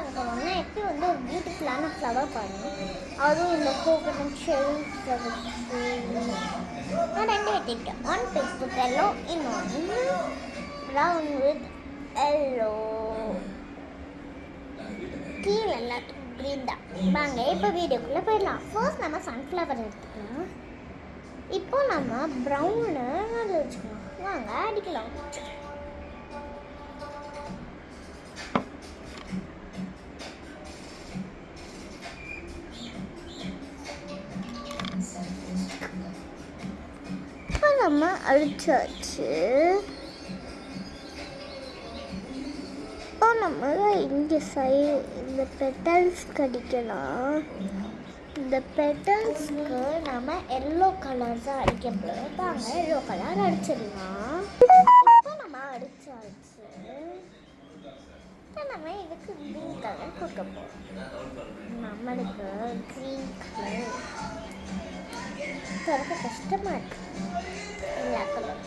பண்ண போகிறோம்னா எப்படி வந்து ஒரு பியூட்டிஃபுல்லான ஃப்ளவர் பண்ணணும். அதுவும் இந்த கோகனட் ஷெல்ஸை வச்சு நான் 2 வெட்டிட்டேன். ஒன் பிங்க் வித் எல்லோ, இன்னொன்று ப்ரௌன் வித் எல்லோ. கீழே எல்லாத்துக்கும் க்ரீன் தான். வாங்க இப்போ வீடியோக்குள்ளே போயிடலாம். ஃபர்ஸ்ட் நம்ம சன்ஃப்ளவர் எடுத்துக்கலாம். இப்போ நம்ம ப்ரௌனு அதில் வச்சுக்கலாம். வாங்க அடிக்கலாம். இப்போ நம்ம அடிச்சாச்சு. இப்போ நம்ம இங்கே இந்த பெட்டல்ஸ் கடிக்கலாம். இந்த பெட்டல்ஸ்க்கு நம்ம எல்லோ கலர் தான் அடிக்க போகிறோம். வாங்க எல்லோ கலர் அடிச்சிடலாம். இப்போ நம்ம அடிச்சாச்சு. இப்போ நம்ம இதுக்கு க்ரீன் கலர் கொடுக்க போகிறோம். நம்மளுக்கு க்ரீன் கலர் ரொம்ப கஷ்டமாக இருக்கு. எல்லா கலர்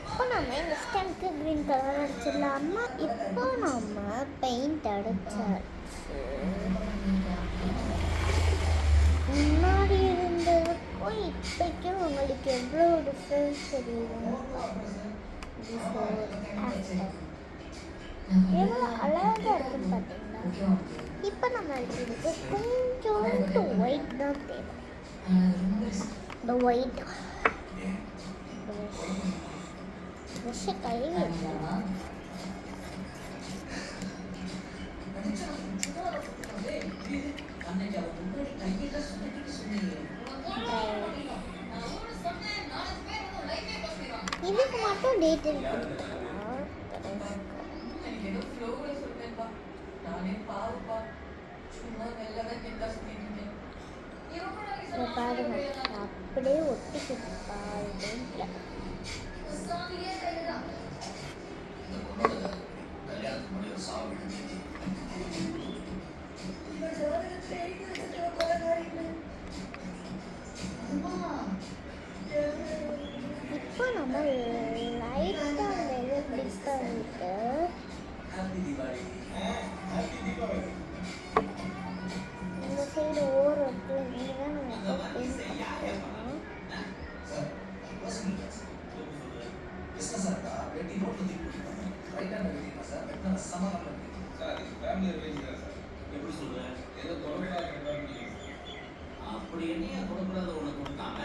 இப்போ நம்ம இந்த ஸ்டெம்க்கு க்ரீன் கலர் அடிச்சிடலாமா? இப்போ நம்ம பெயிண்ட் அடிச்சாச்சு. முன்னாடி இருந்ததுக்கும் இப்போக்கும் உங்களுக்கு எவ்வளோ டிஃப்ரென்ஸ் தெரியும். எவ்வளோ அழகாக இருக்குன்னு பார்த்தீங்களா? இப்போ நம்ம இதுக்கு கொஞ்சோண்டு ஒயிட் தான் தேவை. இந்த ஒயிட் ப்ரெஷ்ஷை கழுவி எடுத்துக்கலாம். இதுக்கு மட்டும் டீட்டெயில் கொடுத்துக்கலாம். பாருங்க அப்படியே ஒட்டிக்கிட்டு பாருங்க. இப்போ நம்ம லைட்டாக மேலே டிப் பண்ணிட்டு இந்த சைடு ஓரத்தில் நீங்கள் நம்ம பெயிண்ட் பண்ணிக்கலாம். அப்படி என்ன கொடுக்கூடாது ஒன்று கொடுத்தாங்க.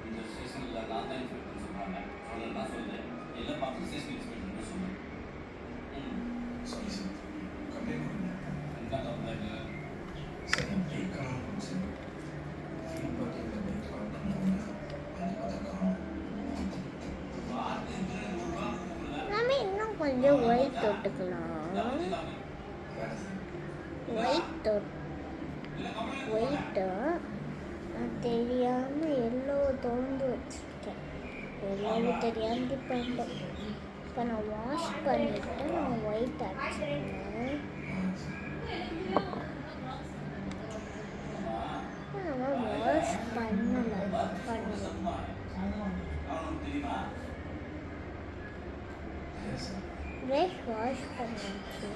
இந்த ஸ்டேஷனில் நான் தான் இன்ஸ்பெக்டர் சொல்கிறாங்க. சொல்ல நான் சொல்லுறேன் எல்லாம் பார்த்து ஸ்டேஷன் இன்ஸ்பெக்டர் சொல்லுவேன். சரி சார் கம்ப்ளைண்ட் பண்ணுங்க. என்ன கம்ப்ளைண்ட் சார் நான் பிரேக் காணும் சார். ஃபீல் பார்ட்டியில் பிரேக் பண்ணணும். அந்த பதக்கம் நம்ம இன்னும் கொஞ்சம் ஒயிட் தொட்டுக்கலாம். ஒயிட்டு நான் தெரியாமல் எல்லோ தோந்து வச்சுருக்கேன். எல்லோவு தெரியாமல் பண்ணிட்டேன். இப்போ நான் வாஷ் பண்ணிவிட்டு நான் ஒயிட் அடிச்சிருக்கேன். நம்ம வாஷ் பண்ணலை ப்ரஷ் வாஷ் பண்ணிச்சு.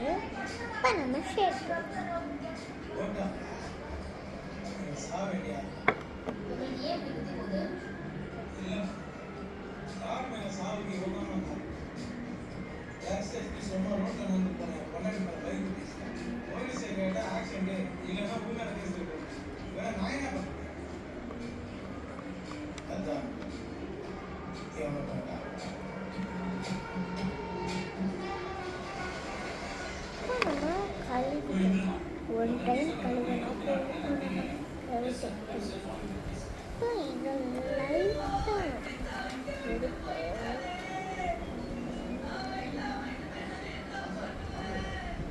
இப்போ நம்ம ஷேட் பண்ணலாம். ஒன் டைம் கழுவினா இப்போ இதை லைட்டாக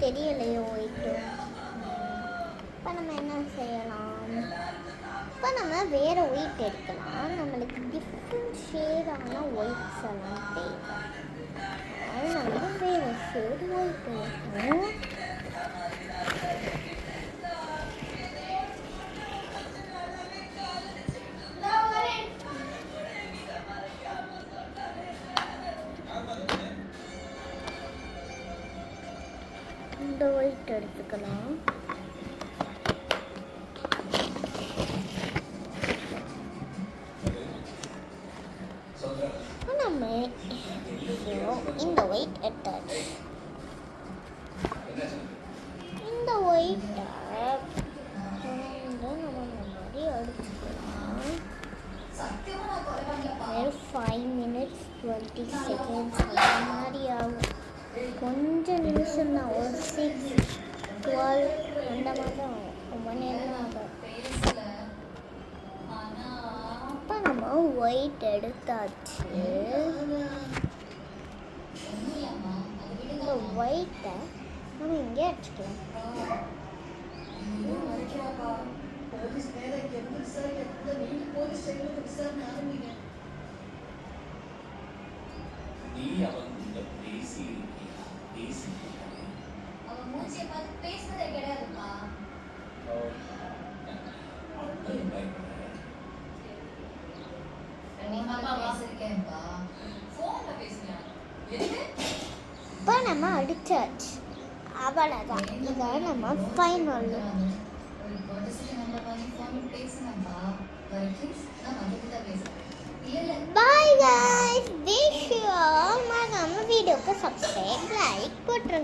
தெரியலையோ ஒயிட்டும். இப்போ நம்ம என்ன செய்யலாம்? இப்போ நம்ம வேறு ஒயிட் எடுக்கலாம். நம்மளுக்கு டிஃப்ரெண்ட் ஷேடான ஒயிட்ஸ் எல்லாம் தேவை. அதனால வேறு ஷேடு ஒயிட் எடுக்கணும். ஒயிட் எடுத்துக்கலாம். நம்ம இந்த ஒயிட் எடுத்தாச்சு. இந்த ஒயிட்டை நம்ம முன்னாடி அடிச்சுக்கலாம். வெறும் 5 minutes 20 seconds அந்த மாதிரி ஆகும். கொஞ்சம் நிமிஷம் தான், ஒரு 6 12 அந்த மாதிரி தான் ஆகும். ரொம்ப நேரம் ஆகும். அப்போ நம்ம ஒயிட் எடுத்தாச்சு. இந்த ஒயிட்டை நம்ம இங்கே அடிச்சுக்கலாம். நீ அவங்க பேசி பேசி அவன் மூச்சியை பார்த்து பேசுனதே கிடையாதுப்பா. பேசிருக்கேன்ப்பா. போன்ல பேசுறியா? இப்போ நம்ம அடிச்சாச்சு. அவ்வளோதான். இதை நம்ம ஃபைனல். ஒரு கோட்டஸுக்கு நம்பர் வாங்கி போன் பேசுனேன்ப்பா. வரைக்கும் நான் மகிழ்ச்சியா பேசுறேன். இல்ல பாய் guys. விஷயம் மறக்காம வீடியோக்கு சப்ஸ்கிரைப் லைக் போட்டுருங்க.